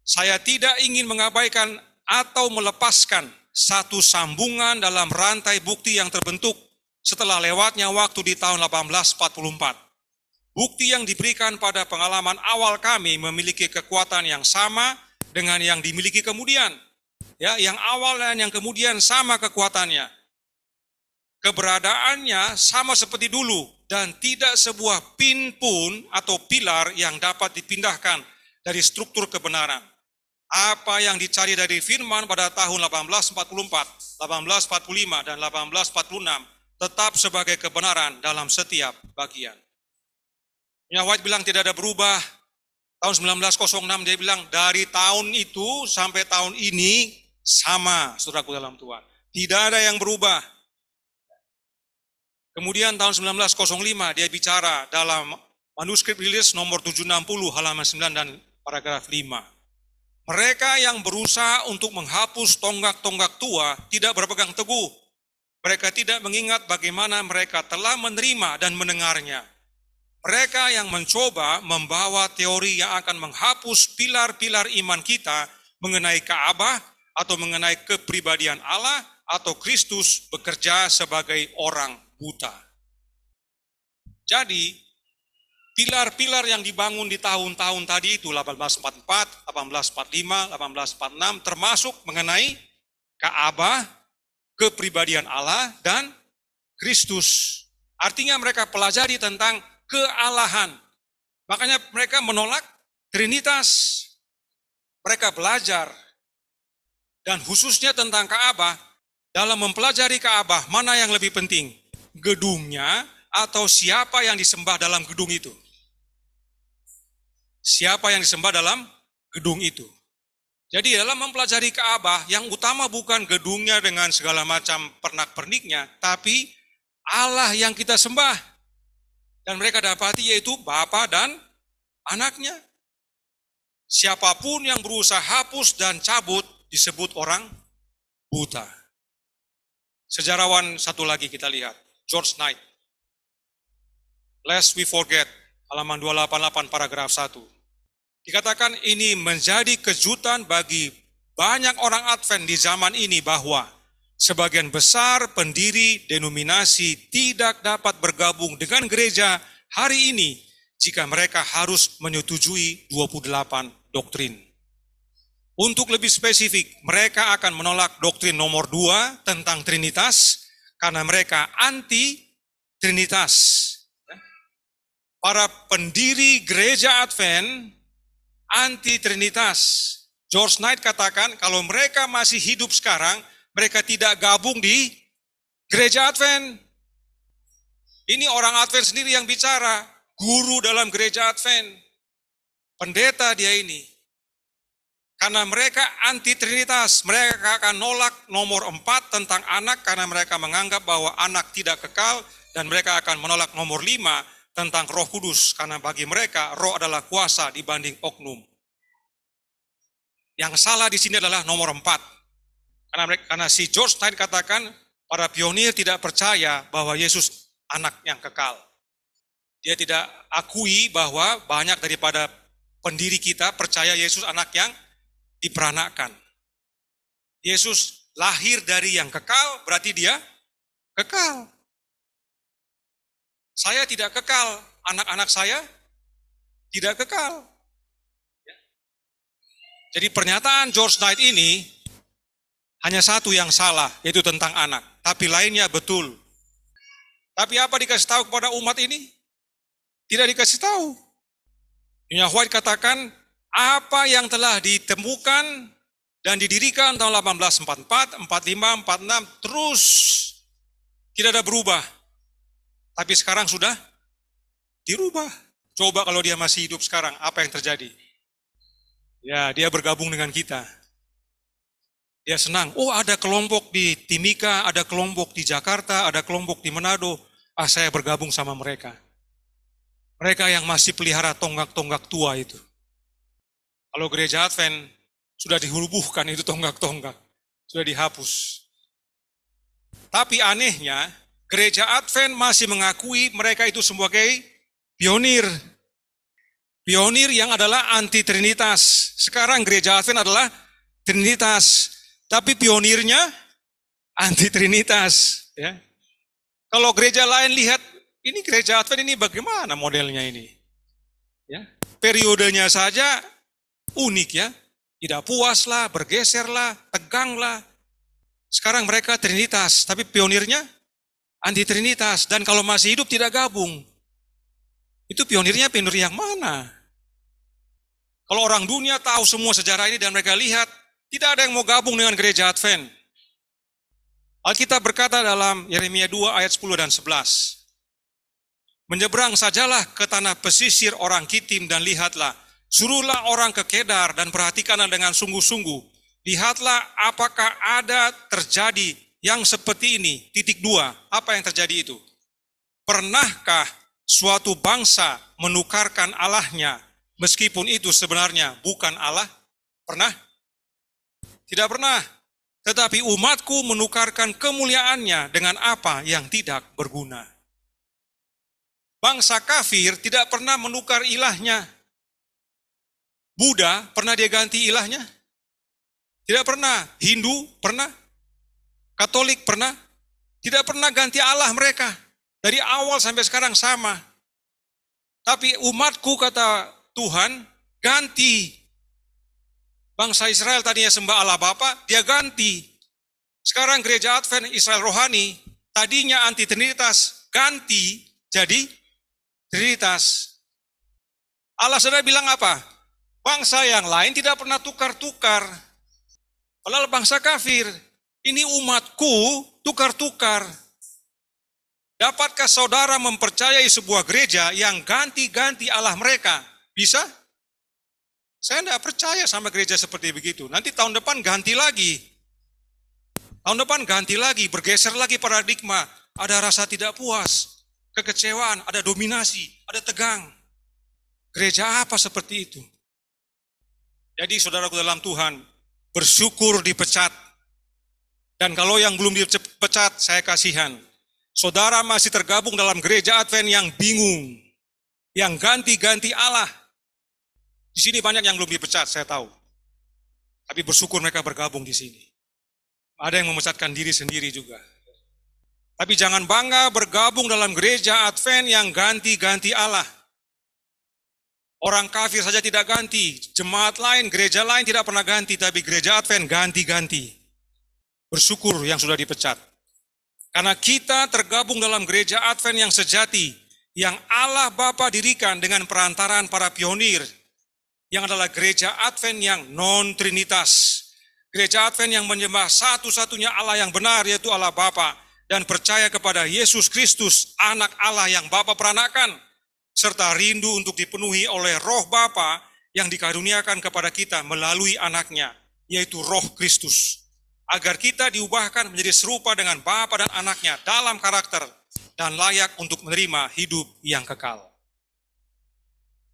saya tidak ingin mengabaikan atau melepaskan satu sambungan dalam rantai bukti yang terbentuk setelah lewatnya waktu di tahun 1844. Bukti yang diberikan pada pengalaman awal kami memiliki kekuatan yang sama dengan yang dimiliki kemudian. Ya, yang awal dan yang kemudian sama kekuatannya. keberadaannya sama seperti dulu dan tidak sebuah pin pun atau pilar yang dapat dipindahkan dari struktur kebenaran. Apa yang dicari dari firman pada tahun 1844, 1845, dan 1846 tetap sebagai kebenaran dalam setiap bagian. White bilang tidak ada berubah. Tahun 1906 dia bilang dari tahun itu sampai tahun ini sama, saudaraku dalam Tuhan. Tidak ada yang berubah. Kemudian tahun 1905 dia bicara dalam manuskrip rilis nomor 760 halaman 9 dan paragraf 5. Mereka yang berusaha untuk menghapus tonggak-tonggak tua tidak berpegang teguh. Mereka tidak mengingat bagaimana mereka telah menerima dan mendengarnya. Mereka yang mencoba membawa teori yang akan menghapus pilar-pilar iman kita mengenai Ka'bah atau mengenai kepribadian Allah atau Kristus bekerja sebagai orang buta. Jadi, pilar-pilar yang dibangun di tahun-tahun tadi itu 1844, 1845, 1846 termasuk mengenai Ka'bah, kepribadian Allah dan Kristus. Artinya mereka pelajari tentang kealahan. Makanya mereka menolak Trinitas. Mereka belajar dan khususnya tentang Ka'bah. Dalam mempelajari Ka'bah, mana yang lebih penting? Gedungnya atau siapa yang disembah dalam gedung itu? Siapa yang disembah dalam gedung itu? Jadi dalam mempelajari Ka'bah, yang utama bukan gedungnya dengan segala macam pernak-perniknya, tapi Allah yang kita sembah. Dan mereka dapati yaitu Bapa dan anaknya. Siapapun yang berusaha hapus dan cabut disebut orang buta. Sejarawan satu lagi kita lihat, George Knight. Lest we forget, halaman 288 paragraf 1. Dikatakan ini menjadi kejutan bagi banyak orang Advent di zaman ini bahwa sebagian besar pendiri denominasi tidak dapat bergabung dengan gereja hari ini jika mereka harus menyetujui 28 doktrin. Untuk lebih spesifik, mereka akan menolak doktrin nomor 2 tentang Trinitas karena mereka anti-Trinitas. Para pendiri gereja Advent anti-Trinitas. George Knight katakan kalau mereka masih hidup sekarang, mereka tidak gabung di gereja Advent. Ini orang Advent sendiri yang bicara, guru dalam gereja Advent. Pendeta dia ini. Karena mereka anti-Trinitas, mereka akan nolak nomor 4 tentang anak karena mereka menganggap bahwa anak tidak kekal dan mereka akan menolak nomor 5 tentang Roh Kudus karena bagi mereka roh adalah kuasa dibanding oknum. Yang salah di sini adalah nomor 4. Karena si George Knight katakan para pionir tidak percaya bahwa Yesus anak yang kekal. Dia tidak akui bahwa banyak daripada pendiri kita percaya Yesus anak yang diperanakan. Yesus lahir dari yang kekal, berarti dia kekal. Saya tidak kekal, anak-anak saya tidak kekal. Jadi pernyataan George Knight ini hanya satu yang salah, yaitu tentang anak. Tapi lainnya betul. Tapi apa dikasih tahu kepada umat ini? Tidak dikasih tahu. Nyonya White katakan, apa yang telah ditemukan dan didirikan tahun 1844, 45, 46 terus tidak ada berubah. Tapi sekarang sudah dirubah. Coba kalau dia masih hidup sekarang, apa yang terjadi? Ya, dia bergabung dengan kita. Dia senang, oh ada kelompok di Timika, ada kelompok di Jakarta, ada kelompok di Manado. Saya bergabung sama mereka. Mereka yang masih pelihara tonggak-tonggak tua itu. Kalau gereja Advent sudah dihulubuhkan itu tonggak-tonggak, sudah dihapus. Tapi anehnya, gereja Advent masih mengakui mereka itu sebagai pionir. Pionir yang adalah anti-Trinitas. Sekarang gereja Advent adalah Trinitas, tapi pionirnya anti-Trinitas. Ya. Kalau gereja lain lihat, ini gereja Advent ini bagaimana modelnya ini? Ya. Periodenya saja unik ya, tidak puaslah, bergeserlah, teganglah. Sekarang mereka Trinitas, tapi pionirnya anti Trinitas, dan kalau masih hidup tidak gabung. Itu pionir yang mana? Kalau orang dunia tahu semua sejarah ini dan mereka lihat, tidak ada yang mau gabung dengan gereja Advent. Alkitab berkata dalam Yeremia 2 ayat 10 dan 11, menyeberang sajalah ke tanah pesisir orang Kitim dan lihatlah, suruhlah orang ke Kedar dan perhatikanlah dengan sungguh-sungguh. Lihatlah apakah ada terjadi yang seperti ini. Titik 2, apa yang terjadi itu? Pernahkah suatu bangsa menukarkan Allahnya, meskipun itu sebenarnya bukan Allah? Pernah? Tidak pernah. Tetapi umatku menukarkan kemuliaannya dengan apa yang tidak berguna. Bangsa kafir tidak pernah menukar ilahnya. Buddha pernah dia ganti ilahnya? Tidak pernah. Hindu pernah? Katolik pernah? Tidak pernah ganti Allah mereka. Dari awal sampai sekarang sama. Tapi umatku, kata Tuhan, ganti. Bangsa Israel tadinya sembah Allah Bapa, dia ganti. Sekarang gereja Advent Israel Rohani, tadinya anti Trinitas, ganti jadi Trinitas. Allah sudah bilang apa? Bangsa yang lain tidak pernah tukar-tukar. Padahal bangsa kafir, ini umatku tukar-tukar. Dapatkah saudara mempercayai sebuah gereja yang ganti-ganti Allah mereka? Bisa? Saya tidak percaya sama gereja seperti begitu. Nanti tahun depan ganti lagi. Tahun depan ganti lagi, bergeser lagi paradigma. Ada rasa tidak puas, kekecewaan, ada dominasi, ada tegang. Gereja apa seperti itu? Jadi saudaraku dalam Tuhan, bersyukur dipecat. Dan kalau yang belum dipecat, saya kasihan. Saudara masih tergabung dalam gereja Advent yang bingung, yang ganti-ganti Allah. Di sini banyak yang belum dipecat, saya tahu. Tapi bersyukur mereka bergabung di sini. Ada yang memecatkan diri sendiri juga. Tapi jangan bangga bergabung dalam gereja Advent yang ganti-ganti Allah. Orang kafir saja tidak ganti, jemaat lain, gereja lain tidak pernah ganti, tapi gereja Advent ganti-ganti. Bersyukur yang sudah dipecat. Karena kita tergabung dalam gereja Advent yang sejati, yang Allah Bapa dirikan dengan perantaraan para pionir, yang adalah gereja Advent yang non-trinitas. Gereja Advent yang menyembah satu-satunya Allah yang benar, yaitu Allah Bapa, dan percaya kepada Yesus Kristus, anak Allah yang Bapa peranakan, serta rindu untuk dipenuhi oleh Roh Bapa yang dikaruniakan kepada kita melalui anaknya, yaitu Roh Kristus. Agar kita diubahkan menjadi serupa dengan Bapa dan anaknya dalam karakter dan layak untuk menerima hidup yang kekal.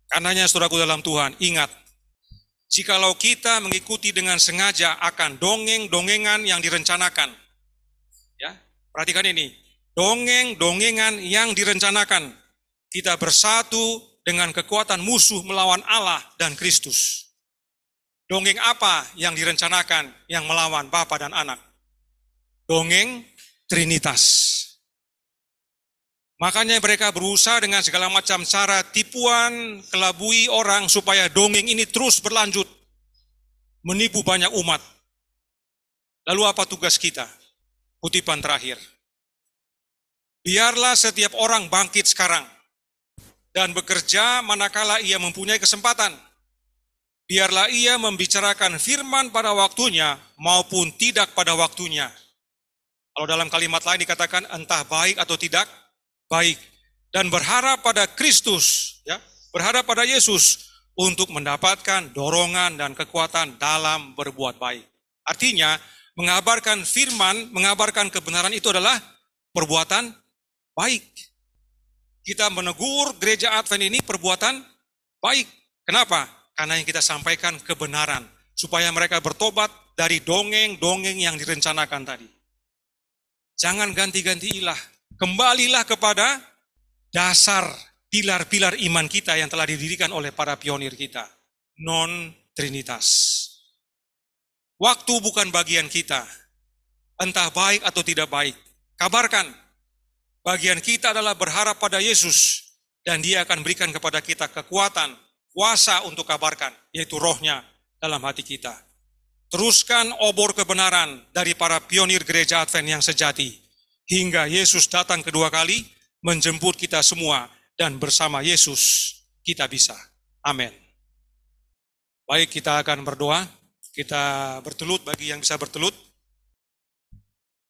Karenanya saudaraku dalam Tuhan, ingat, jikalau kita mengikuti dengan sengaja akan dongeng-dongengan yang direncanakan, ya, perhatikan ini, dongeng-dongengan yang direncanakan, kita bersatu dengan kekuatan musuh melawan Allah dan Kristus. Dongeng apa yang direncanakan yang melawan Bapa dan Anak? Dongeng Trinitas. Makanya mereka berusaha dengan segala macam cara tipuan, kelabui orang supaya dongeng ini terus berlanjut. Menipu banyak umat. Lalu apa tugas kita? Kutipan terakhir. Biarlah setiap orang bangkit sekarang dan bekerja manakala ia mempunyai kesempatan. Biarlah ia membicarakan firman pada waktunya maupun tidak pada waktunya. Kalau dalam kalimat lain dikatakan entah baik atau tidak baik. Dan berharap pada Kristus, ya, berharap pada Yesus untuk mendapatkan dorongan dan kekuatan dalam berbuat baik. Artinya, mengabarkan firman, mengabarkan kebenaran itu adalah perbuatan baik. Kita menegur gereja Advent ini perbuatan baik. Kenapa? Karena yang kita sampaikan kebenaran, supaya mereka bertobat dari dongeng-dongeng yang direncanakan tadi. Jangan ganti-ganti ilah, kembalilah kepada dasar pilar-pilar iman kita yang telah didirikan oleh para pionir kita, non-trinitas. Waktu bukan bagian kita, entah baik atau tidak baik. Kabarkan, bagian kita adalah berharap pada Yesus, dan Dia akan berikan kepada kita kekuatan, kuasa untuk kabarkan, yaitu rohnya dalam hati kita. Teruskan obor kebenaran dari para pionir gereja Advent yang sejati. hingga Yesus datang kedua kali menjemput kita semua, dan bersama Yesus kita bisa. Amin. Baik, kita akan berdoa. Kita bertelut bagi yang bisa bertelut.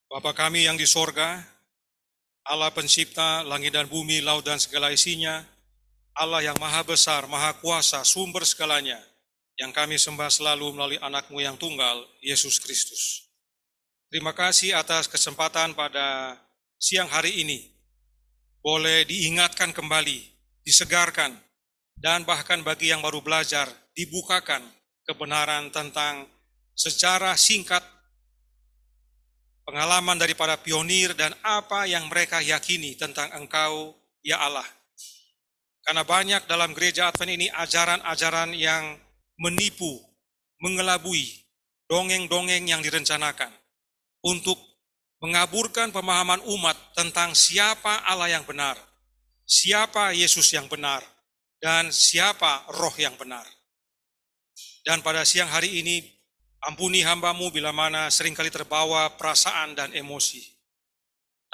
Bapa kami yang di sorga, Allah pencipta langit dan bumi, laut dan segala isinya, Allah yang maha besar, maha kuasa, sumber segalanya, yang kami sembah selalu melalui anak-Mu yang tunggal, Yesus Kristus. Terima kasih atas kesempatan pada siang hari ini, boleh diingatkan kembali, disegarkan, dan bahkan bagi yang baru belajar, dibukakan kebenaran tentang sejarah singkat pengalaman dari para pionir dan apa yang mereka yakini tentang Engkau, ya Allah. Karena banyak dalam gereja Advent ini ajaran-ajaran yang menipu, mengelabui, dongeng-dongeng yang direncanakan untuk mengaburkan pemahaman umat tentang siapa Allah yang benar, siapa Yesus yang benar, dan siapa Roh yang benar. Dan pada siang hari ini, ampuni hamba-Mu bila mana seringkali terbawa perasaan dan emosi.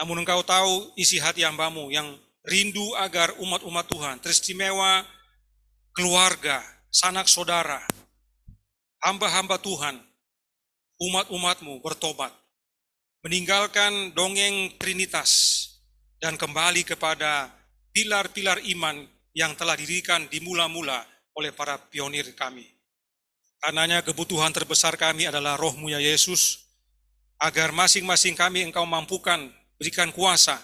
Namun Engkau tahu isi hati hamba-Mu yang rindu agar umat-umat Tuhan, teristimewa keluarga, sanak saudara, hamba-hamba Tuhan, umat-umat-Mu bertobat, meninggalkan dongeng Trinitas, dan kembali kepada pilar-pilar iman yang telah didirikan di mula-mula oleh para pionir kami. Karenanya kebutuhan terbesar kami adalah Roh-Mu ya Yesus, agar masing-masing kami Engkau mampukan, berikan kuasa,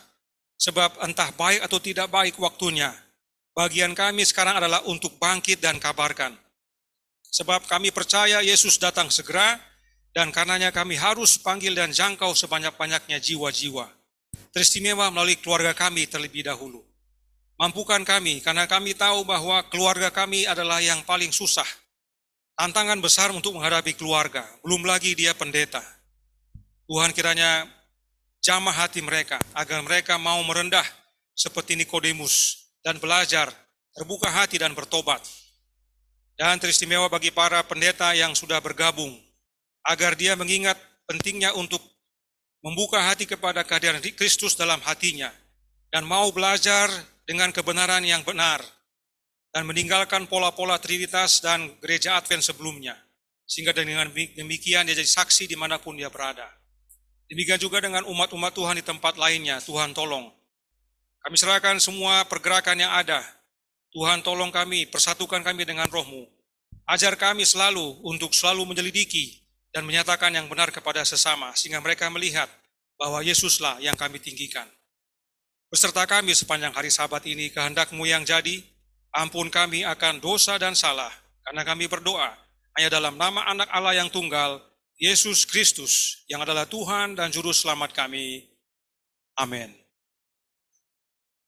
sebab entah baik atau tidak baik waktunya, bagian kami sekarang adalah untuk bangkit dan kabarkan. Sebab kami percaya Yesus datang segera, dan karenanya kami harus panggil dan jangkau sebanyak-banyaknya jiwa-jiwa, teristimewa melalui keluarga kami terlebih dahulu. Mampukan kami, karena kami tahu bahwa keluarga kami adalah yang paling susah. Tantangan besar untuk menghadapi keluarga, belum lagi dia pendeta. Tuhan kiranya jamah hati mereka, agar mereka mau merendah seperti Nikodemus dan belajar, terbuka hati dan bertobat. Dan teristimewa bagi para pendeta yang sudah bergabung, agar dia mengingat pentingnya untuk membuka hati kepada kehadiran Kristus dalam hatinya, dan mau belajar dengan kebenaran yang benar, dan meninggalkan pola-pola Trinitas dan gereja Advent sebelumnya, sehingga dengan demikian dia jadi saksi dimanapun dia berada. Demikian juga dengan umat-umat Tuhan di tempat lainnya. Tuhan tolong, kami serahkan semua pergerakan yang ada. Tuhan tolong kami, persatukan kami dengan Roh-Mu. Ajar kami selalu untuk selalu menyelidiki dan menyatakan yang benar kepada sesama, sehingga mereka melihat bahwa Yesuslah yang kami tinggikan. Beserta kami sepanjang hari Sabat ini, kehendak-Mu yang jadi. Ampun kami akan dosa dan salah, karena kami berdoa hanya dalam nama Anak Allah yang tunggal, Yesus Kristus, yang adalah Tuhan dan Juru Selamat kami. Amin.